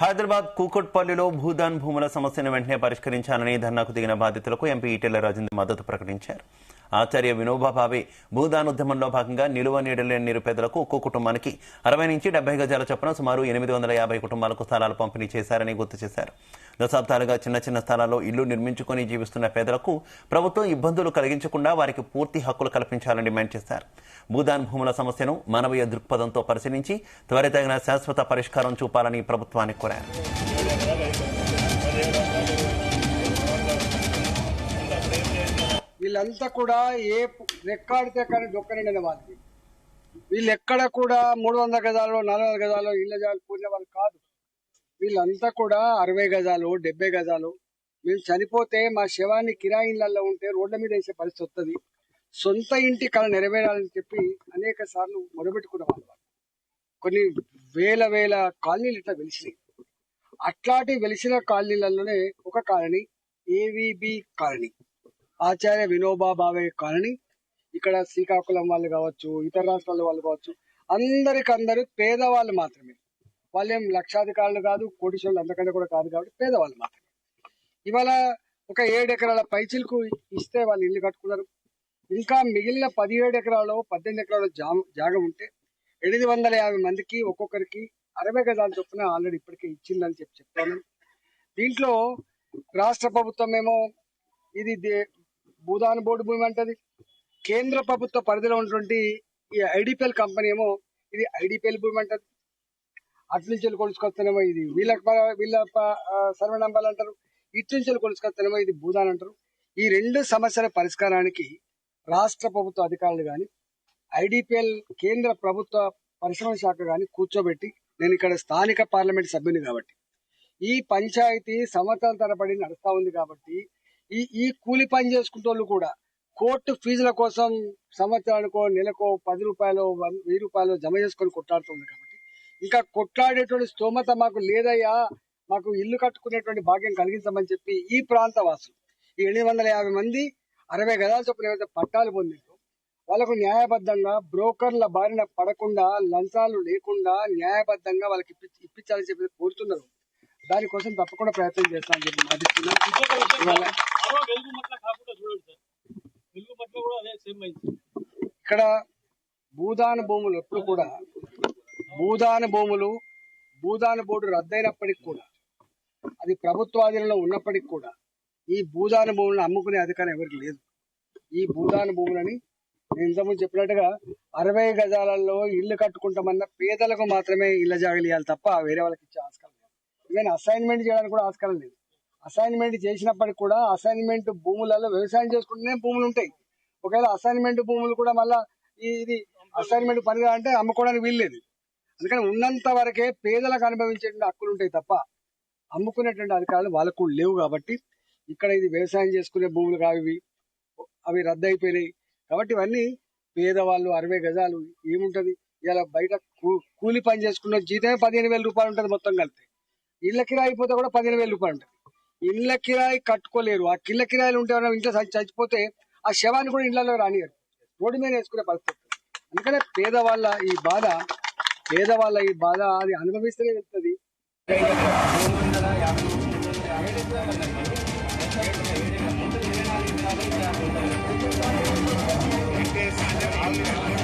హైదరాబాద్ కూకట్పల్లిలో భూదాన్ భూముల సమస్యను వెంటనే పరిష్కరించాలని ధర్నాకు దిగిన బాధితులకు ఎంపీ ఈటెల రాజేందర్ మద్దతు ప్రకటించారు. ఆచార్య వినోబా భావే భూదాన్ ఉద్యమంలో భాగంగా నిలువ నీడలేని నిరుపేదలకు ఒక్కో కుటుంబానికి 60 నుంచి 70 గజాల చొప్పున సుమారు 850 కుటుంబాలకు స్థలాలు పంపిణీ చేశారని గుర్తు చేశారు. దశాబ్దాలుగా చిన్న చిన్న స్థలాల్లో ఇల్లు నిర్మించుకుని జీవిస్తున్న పేదలకు ప్రభుత్వం ఇబ్బందులు కలిగించకుండా వారికి పూర్తి హక్కులు కల్పించాలని డిమాండ్ చేశారు. భూదాన్ భూముల సమస్యను మానవీయ దృక్పథంతో పరిశీలించి త్వరితగిన శాశ్వత పరిష్కారం చూపాలని ప్రభుత్వాన్ని కోరారు. వీళ్ళంతా కూడా ఏ రెక్కాడితే కానీ దొక్కనిండిన వాళ్ళకి, వీళ్ళు ఎక్కడ కూడా 300 గజాలు 400 గజాలు ఇళ్ళ జాలు కూడిన వాళ్ళు కాదు. వీళ్ళంతా కూడా 60 గజాలు 70 గజాలు. మేము చనిపోతే మా శవాన్ని కిరాయి ఇళ్లలో ఉంటే రోడ్ల మీద వేసే పరిస్థితి వస్తుంది. సొంత ఇంటి కళ నెరవేరాలని చెప్పి అనేక సార్లు మొదలుపెట్టుకున్న వాళ్ళు. కొన్ని వేల కాలనీలు ఇట్లా వెలిసినాయి. అట్లాంటి వెలిసిన కాలనీలలోనే ఒక కాలనీ ఏవీబీ కాలనీ, ఆచార్య వినోబా భావే కాలనీ. ఇక్కడ శ్రీకాకుళం వాళ్ళు కావచ్చు, ఇతర రాష్ట్రాల వాళ్ళు కావచ్చు, అందరికందరూ పేదవాళ్ళు మాత్రమే. వాళ్ళేం లక్షాధికారులు కాదు, కోటీశ్వరులు అంతకంటే కూడా కాదు. కాబట్టి పేదవాళ్ళు మాత్రమే. ఇవాళ ఒక 7 ఎకరాల పైచిలకు ఇస్తే వాళ్ళు ఇల్లు కట్టుకున్నారు. ఇంకా మిగిలిన 17 ఎకరాలు 18 ఎకరాల జాగ ఉంటే 850 మందికి ఒక్కొక్కరికి 60 గజాల చొప్పున ఆల్రెడీ ఇప్పటికే ఇచ్చిందని చెప్తాను. దీంట్లో రాష్ట్ర ప్రభుత్వం ఏమో ఇది భూదాన్ బోర్డు భూమి అంటది. కేంద్ర ప్రభుత్వ పరిధిలో ఉన్నటువంటి ఈ ఐడిపిఎల్ కంపెనీ ఏమో ఇది ఐడిపిఎల్ భూమి అంటది. అటు నుంచి కొలుసుకొస్తానేమో ఇది వీళ్ళ సర్వే నంబర్లు అంటారు. ఇటు నుంచి కొలుసుకొస్తానేమో ఇది భూదాన్ అంటారు. ఈ 2 సమస్యల పరిష్కారానికి రాష్ట్ర ప్రభుత్వ అధికారులు కానీ, ఐడిపిఎల్ కేంద్ర ప్రభుత్వ పరిశ్రమ శాఖ కానీ కూర్చోబెట్టి, నేను ఇక్కడ స్థానిక పార్లమెంట్ సభ్యుని కాబట్టి ఈ పంచాయతీ సంవత్సరాల తరబడి నడుస్తా ఉంది కాబట్టి ఈ కూలి పని చేసుకుంటోళ్ళు కూడా కోర్టు ఫీజుల కోసం సంవత్సరానికో నెలకో 10 రూపాయలు 1000 రూపాయలు జమ చేసుకొని కొట్లాడుతుంది. కాబట్టి ఇంకా కొట్లాడేటువంటి స్తోమత మాకు లేదయ్యా, మాకు ఇల్లు కట్టుకునేటువంటి భాగ్యం కలిగించమని చెప్పి ఈ ప్రాంత వాసులు ఈ 850 మంది 60 గజాల చొప్పున ఏవైతే పట్టాలు పొందిందో వాళ్ళకు న్యాయబద్ధంగా బ్రోకర్ల బారిన పడకుండా, లంచాలు లేకుండా న్యాయబద్ధంగా వాళ్ళకి ఇప్పించాలని చెప్పి కోరుతున్నారు. దానికోసం తప్పకుండా ప్రయత్నం చేస్తామని చెప్పి భావిస్తున్నాం. ఇక్కడ భూదాన్ భూములు ఎప్పుడు కూడా భూదాన్ బోర్డు రద్దయినప్పటికి కూడా, అది ప్రభుత్వాధీనంలో ఉన్నప్పటికి కూడా ఈ భూదాన్ భూములను అమ్ముకునే అధికారం ఎవరికి లేదు. ఈ భూదాన్ భూములని నేను ఇంతకుముందు చెప్పినట్టుగా 60 గజాలలో ఇల్లు కట్టుకుంటామన్న పేదలకు మాత్రమే ఇళ్ల జాగలు ఇవ్వాలి తప్ప వేరే వాళ్ళకి ఇచ్చే ఆస్కారం లేదు. ఈవెన్ అసైన్మెంట్ చేయడానికి కూడా ఆస్కారం లేదు. అసైన్మెంట్ చేసినప్పటికి కూడా అసైన్మెంట్ భూములలో వ్యవసాయం చేసుకుంటేనే భూములు ఉంటాయి. ఒకవేళ అసైన్మెంట్ భూములు కూడా మళ్ళా ఇది అసైన్మెంట్ పనిగా అంటే అమ్ముకోవడానికి వీల్లేదు. అందుకని ఉన్నంత వరకే పేదలకు అనుభవించేటువంటి హక్కులు ఉంటాయి తప్ప అమ్ముకునేటువంటి అధికారాలు వాళ్ళకు లేవు. కాబట్టి ఇక్కడ ఇది వ్యవసాయం చేసుకునే భూములు కావి, అవి రద్దు అయిపోయినాయి. కాబట్టి ఇవన్నీ పేదవాళ్ళు 60 గజాలు ఏముంటది. ఇలా బయట కూలి పని చేసుకున్న జీతమే 15,000 రూపాయలు ఉంటుంది. మొత్తం కలిపి ఇళ్ల కిరాయి అయిపోతే కూడా 15,000 రూపాయలు ఉంటుంది. ఇళ్ల కిరాయి కట్టుకోలేరు. ఆ కిళ్ళ కిరాయిలు ఉంటే ఇంట్లో చచ్చిపోతే ఆ శవాన్ని కూడా ఇళ్లలో రానియరు, రోడ్డు మీద వేసుకునే పరిస్థితి. అందుకనే పేదవాళ్ళ ఈ బాధ అది అనుభవిస్తూనే వెళ్తుంది. Gracias.